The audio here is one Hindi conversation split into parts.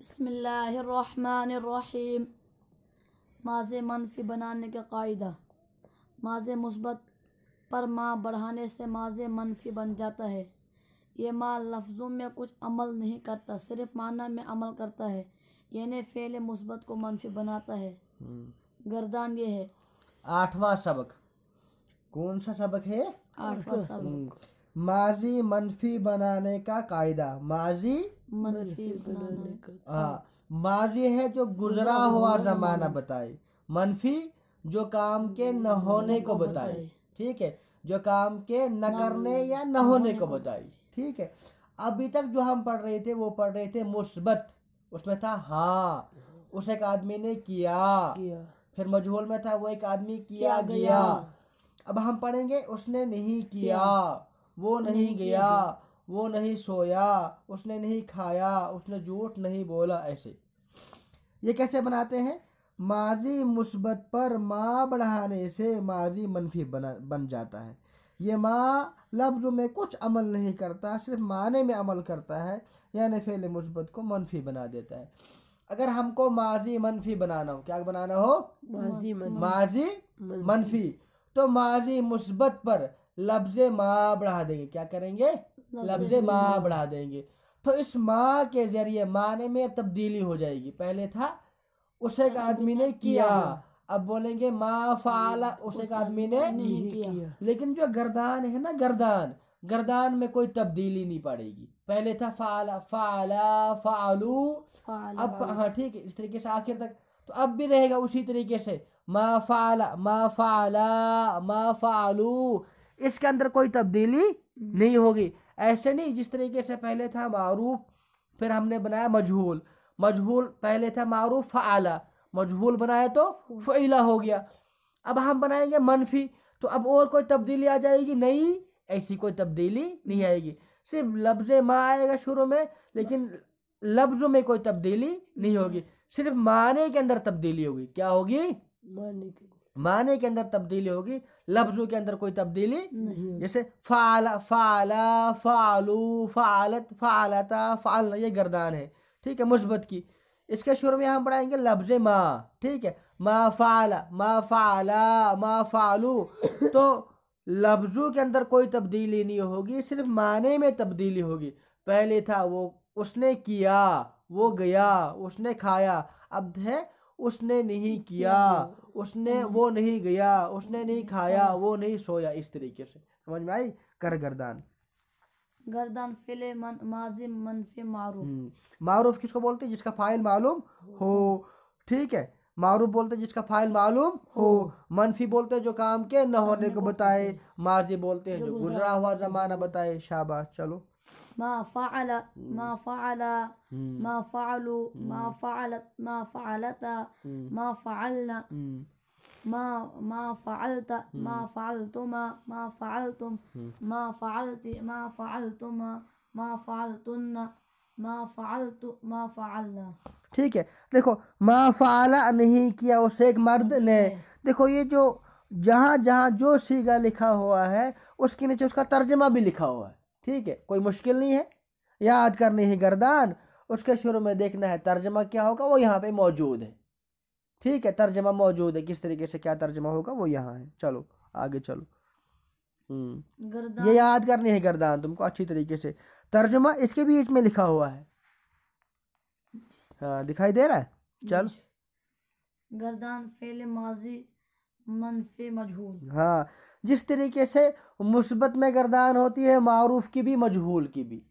बिस्मिल्लाहिर्रहमानिर्रहीम। माज़े मनफ़ी बनाने का कायदा। माज़े मुस्बत पर मा बढ़ाने से माज़े मनफ़ी बन जाता है। ये मा लफ्ज़ों में कुछ अमल नहीं करता, सिर्फ माना में अमल करता है, यानी फ़ेल मुस्बत को मनफ़ी बनाता है। गर्दान ये है। 8वां सबक। कौन सा सबक है? 8वां सबक। माजी मनफी बनाने का कायदा। माजी मनफ़ी बनाने का माजी है जो गुजरा हुआ जमाना बताए, मनफी जो काम के न होने को बताए, ठीक है, जो काम के न करने या न होने को बताए, ठीक है। अभी तक जो हम पढ़ रहे थे वो पढ़ रहे थे मुस्बत, उसमें था हाँ, उस एक आदमी ने किया, फिर मजहूल में था वो एक आदमी किया गया। अब हम पढ़ेंगे उसने नहीं किया, वो नहीं गया, वो नहीं सोया, उसने नहीं खाया, उसने झूठ नहीं बोला। ऐसे ये कैसे बनाते हैं? माजी मुस्बत पर माँ बढ़ाने से माजी मनफी बन जाता है। ये माँ लफ्ज़ में कुछ अमल नहीं करता, सिर्फ माने में अमल करता है, यानी फ़ेल मुस्बत को मनफी बना देता है। अगर हमको माजी मनफी बनाना हो, क्या बनाना हो? माजी मनफी, तो माजी मुस्बत पर लफ्ज़ माँ बढ़ा देंगे। क्या करेंगे? लफ्ज़ माँ बढ़ा देंगे। तो इस माँ के जरिए माने में तब्दीली हो जाएगी। पहले था उस एक आदमी ने किया, अब बोलेंगे मा फ़ाला, उस एक आदमी ने नहीं किया। लेकिन जो गर्दान है ना, गर्दान में कोई तब्दीली नहीं पड़ेगी। पहले था फ़ाला, फ़ाला, फ़ालू, अब हाँ ठीक है, इस तरीके से आखिर तक। तो अब भी रहेगा उसी तरीके से, मा फ़ाला, मा फ़ाला, मा फ़ालू, इसके अंदर कोई तब्दीली नहीं होगी। ऐसे नहीं जिस तरीके से पहले था मारूफ, फिर हमने बनाया मजहूल, मजहूल पहले था मारूफ फ़आला, मजहूल बनाया तो फ़इला हो गया। अब हम बनाएंगे मनफी, तो अब और कोई तब्दीली आ जाएगी? नहीं, ऐसी कोई तब्दीली नहीं आएगी। सिर्फ लफ्ज़ माँ आएगा शुरू में, लेकिन लफ्ज़ों में कोई तब्दीली नहीं होगी, सिर्फ माने के अंदर तब्दीली होगी। क्या होगी? माने के अंदर तब्दीली होगी, लफ्ज़ों के अंदर कोई तब्दीली नहीं। जैसे फ़ाला, फ़ाला, फ़ालू, फ़ालत, फ़ालता, फ़ालना, ये गर्दान है, ठीक है, मुस्बत की। इसके शुरू में हम पढ़ाएंगे लफ्ज़ माँ, ठीक है, मा फ़ाला, मा फ़ाला, मा फ़ालू, तो लफ्ज़ों के अंदर कोई तब्दीली नहीं होगी, सिर्फ माने में तब्दीली होगी। पहले था वो उसने किया, वो गया, उसने खाया, अब है उसने नहीं किया, उसने वो नहीं गया, उसने नहीं खाया, वो नहीं सोया। इस तरीके से समझ में आई? कर गर्दान। गर्दान फ़ेल माज़ी मनफ़ी मारूफ। मारूफ किसको बोलते हैं? जिसका फाइल मालूम हो, ठीक है। मारूफ बोलते हैं जिसका फाइल मालूम हो। मनफी बोलते हैं जो काम के न होने को बताए। माजी बोलते हैं जो गुजरा हुआ जमाना बताए। शाबाश, चलो। मा फ़अला, मा फ़अला, मा फ़अलू, मा फ़अलत, मा फ़अलता, मा फ़अलना, मा फ़अलता, मा फ़अलतुमा, मा फ़अलतुम, मा फ़अलती, मा फ़अलतुमा, मा फ़अलतुन्ना, मा फ़अलतु, मा फ़अलना। ठीक है, देखो मा फ़अला नहीं किया उस एक मर्द ने। देखो ये जो जहाँ जहाँ जो सीगा लिखा हुआ है उसके नीचे उसका तर्जमा भी लिखा हुआ है, ठीक है, कोई मुश्किल नहीं है, याद करनी है गर्दान। उसके शुरू में देखना है तर्जमा क्या होगा, वो यहाँ पे मौजूद है, ठीक है, तर्जमा मौजूद है, किस तरीके से क्या तर्जमा होगा वो यहाँ है। चलो आगे चलो। ये याद करनी है गर्दान तुमको अच्छी तरीके से। तर्जमा इसके बीच में लिखा हुआ है, हाँ दिखाई दे रहा है? चल। गर्दान फ़ेल माज़ी मनफ़ी मजहूल। हाँ, जिस तरीके से मुस्बत में गर्दान होती है, मारूफ की भी मजहूल की भी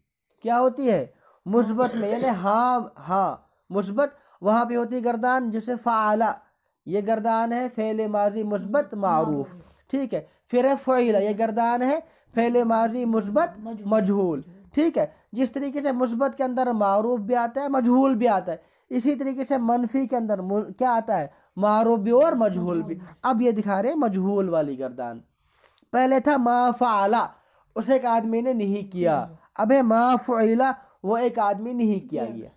क्या होती है? मुस्बत में, यानी हाँ हाँ मुस्बत, वहाँ पे होती है गर्दान। जैसे फ़ाला, ये गर्दान है फ़ेल माजी मुस्बत मारूफ, ठीक है। फिर है फ़इला, ये गर्दान है फ़ेल माजी मुस्बत मजहूल, ठीक है। जिस तरीके से मुस्बत के अंदर मारूफ भी आता है, मजहूल भी आता है, इसी तरीके से मनफी के अंदर क्या आता है? मारूफ भी और मजहूल भी। अब ये दिखा रहे मजहूल वाली गर्दान। पहले था मा फ़अला, उस एक आदमी ने नहीं किया, अब है मा फ़ुइला, वो एक आदमी नहीं किया गया।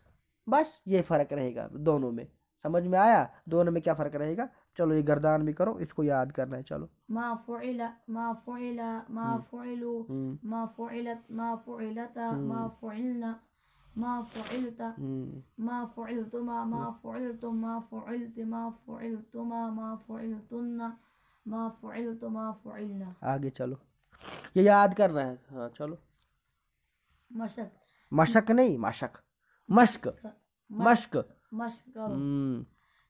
बस ये फ़र्क रहेगा दोनों में। समझ में आया दोनों में क्या फ़र्क रहेगा? चलो ये गर्दान भी करो, इसको याद करना है। चलो मा फ़ुइला, मा फ़ुइला, मा फ़ुइलू, मा फ़ुइलत, मा फ़ुइलता, मा फ़ुइलना, मा फ़ुइलता, मा फ़ुइलतुमा, मा फ़ुइलतुम, मा फ़ुइलति, मा फ़ुइलतुमा, मा फ़ुइलतुन्ना, मा फ़ुइलतु, मा फ़ुइलना। आगे चलो, ये याद करना है। हाँ चलो। मशक, मशक नहीं, मशक, मश्क, मश्क। मश्क करो।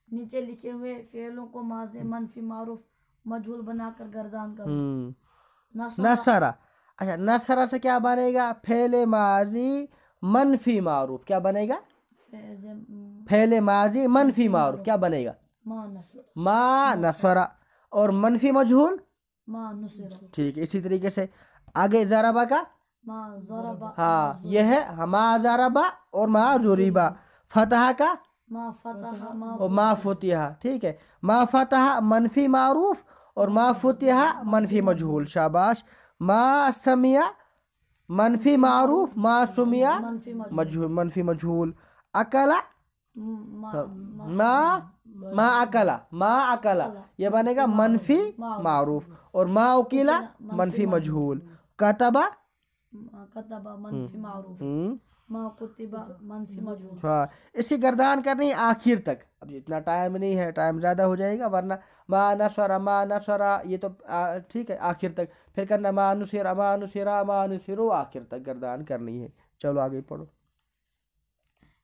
नीचे लिखे हुए फेलों को माज़े मनफी मारूफ मजहूल बनाकर गर्दान करो। नसरा, अच्छा नसरा से क्या बनेगा? फेले माजी मनफी मारूफ क्या बनेगा? फेले माजी मनफी मारूफ क्या बनेगा? मा नसरा। और मनफी मजहूल मा नुसरा। ठीक है, इसी तरीके से आगे ज़रबा का मा ज़रबा, हाँ ये है मा ज़रबा और मा ज़ुरिबा। फतहा का मा फतहा, और मा फुतिहा। ठीक है, मा फतहा मनफी मारूफ और मा फुतिहा मनफी मजहूल। शाबाश। मा समिया मनफी मारूफ, मा सुमिया मजहूल, मनफी मजहूल। अकला मा अकला, मा अकला ये बनेगा मनफी मारूफ और मा उकीला मनफी मजहूल। कतबा कतबा मनफी मारूफ, मा कुतिबा मनफी मजहूल। हाँ, इसकी गर्दान करनी आखिर तक। अब इतना टाइम नहीं है, टाइम ज़्यादा हो जाएगा, वरना मा नसरा ये तो ठीक है आखिर तक। फिर करना मा नुसिरा, मा नुसिरा, मा नुसिरो, आखिर तक गर्दान करनी है। चलो आगे पढ़ो।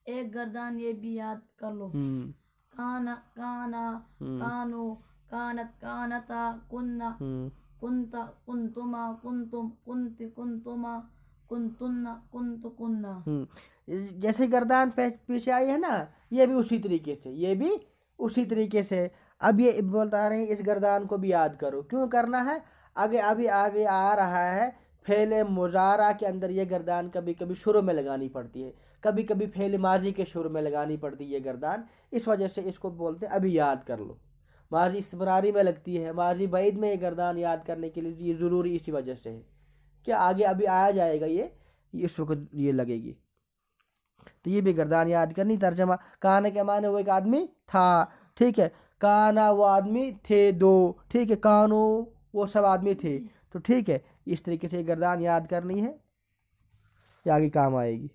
एक गर्दान ये भी याद कर लो। काना काना, कानो, कानत कानता, कुन्ना कुंता, कुंतुमा, कुंतुम, कुंति, कुंतुमा, कुंतुन्ना, कुंतु, कुन्ना। जैसे गर्दान पीछे आई है ना, ये भी उसी तरीके से, ये भी उसी तरीके से। अब ये बोलता रहे इस गर्दान को भी याद करो। क्यों करना है? आगे अभी आगे आ रहा है फेले मुजारा के अंदर ये गर्दान कभी कभी शुरू में लगानी पड़ती है, कभी कभी फेले माजी के शुरू में लगानी पड़ती है ये गर्दान। इस वजह से इसको बोलते हैं अभी याद कर लो। माजी इस्तिमरारी में लगती है, माजी बैद में ये गर्दान याद करने के लिए ये ज़रूरी इसी वजह से है कि आगे अभी आया जाएगा ये इस वक्त ये लगेगी। तो ये भी गर्दान याद करनी। तर्जमा काना के माने वो एक आदमी था, ठीक है, काना वो आदमी थे दो, ठीक है, कानो वो सब आदमी थे, तो ठीक है। इस तरीके से गर्दान याद करनी है, ये आगे काम आएगी।